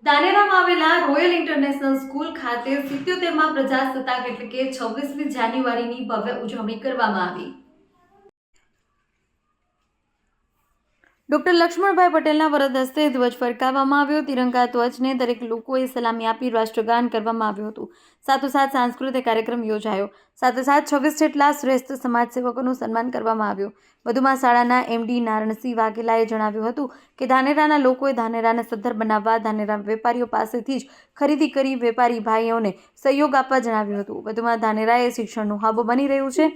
ધાનેરામાં આવેલા royal international school ખાતે 77માં પ્રજાસત્તાક એટલે કે 26મી જાન્યુઆરીની ભવ્ય ઉજવણી કરવામાં આવી। ડોક્ટર લક્ષ્મણભાઈ પટેલના વરદ હસ્તે ધ્વજ ફરકાવવામાં આવ્યો। તિરંગા ધ્વજને દરેક લોકોએ સલામી આપી રાષ્ટ્રગાન કરવામાં આવ્યું હતું। સાથોસાથ સાંસ્કૃતિક કાર્યક્રમ યોજાયો। સાથોસાથ 26 જેટલા શ્રેષ્ઠ સમાજસેવકોનું સન્માન કરવામાં આવ્યું। વધુમાં શાળાના એમડી નારણસિંહ વાઘેલાએ જણાવ્યું હતું કે ધાનેરાના લોકોએ ધાનેરાને સદ્ધર બનાવવા ધાનેરા વેપારીઓ પાસેથી જ ખરીદી કરી વેપારી ભાઈઓને સહયોગ આપવા જણાવ્યું હતું। વધુમાં ધાનેરા એ શિક્ષણનું હબ બની રહ્યું છે।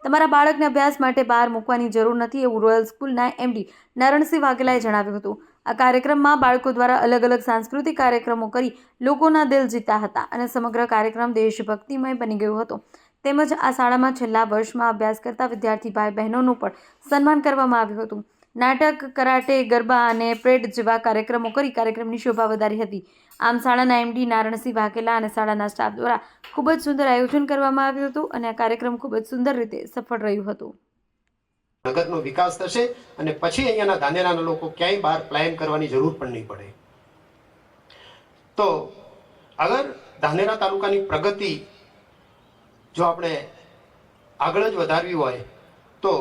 તમારા બાળકને અભ્યાસ માટે બહાર મૂકવાની જરૂર નથી એવું રોયલ સ્કૂલના એમડી નારણસિંહ વાઘેલાએ જણાવ્યું હતું। આ કાર્યક્રમમાં બાળકો દ્વારા અલગ અલગ સાંસ્કૃતિક કાર્યક્રમો કરી લોકોના દિલ જીત્યા હતા અને સમગ્ર કાર્યક્રમ દેશભક્તિમય બની ગયો હતો। તેમજ આ શાળામાં છેલ્લા વર્ષમાં અભ્યાસ કરતા વિદ્યાર્થી ભાઈ બહેનોનું પણ સન્માન કરવામાં આવ્યું હતું। નાટક, કરાટે, ગરબા અને પરેડ જેવા કાર્યક્રમો કરી કાર્યક્રમની શોભા વધારી હતી। આમ શાળાના એમડી નારણસિંહ વાઘેલા અને શાળાના સ્ટાફ દ્વારા ખૂબ જ સુંદર આયોજન કરવામાં આવ્યું હતું અને આ કાર્યક્રમ ખૂબ જ સુંદર રીતે સફળ રહ્યું હતું। નગરનો વિકાસ થશે અને પછી અહીંયાના ધાનેરાના લોકો ક્યાંય બહાર પ્લાન કરવાની જરૂર પણ નહીં પડે। તો અગર ધાનેરા તાલુકાની પ્રગતિ જો આપણે આગળ જ વધારવી હોય તો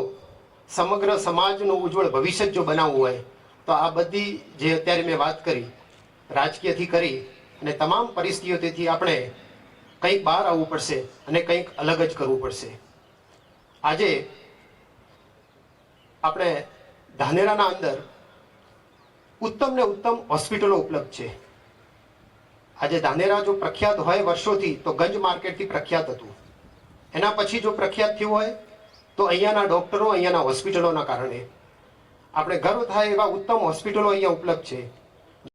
સમગ્ર સમાજનું ઉજ્જવળ ભવિષ્ય જો બનાવવું હોય તો આ બધી જે અત્યારે મેં વાત કરી રાજકીયથી કરી અને તમામ પરિસ્થિતિઓથી આપણે કંઈક બહાર આવવું પડશે અને કંઈક અલગ જ કરવું પડશે। આજે આપણે ધાનેરાના અંદર ઉત્તમ ને ઉત્તમ હોસ્પિટલો ઉપલબ્ધ છે। આજે ધાનેરા જો પ્રખ્યાત હોય વર્ષોથી તો ગંજ માર્કેટથી પ્રખ્યાત હતું। એના પછી જો પ્રખ્યાત થયું હોય તો અહીંયાના ડોક્ટરો, અહીંયાના હોસ્પિટલોના કારણે આપણે ગર્વ થાય એવા ઉત્તમ હોસ્પિટલો અહીંયા ઉપલબ્ધ છે।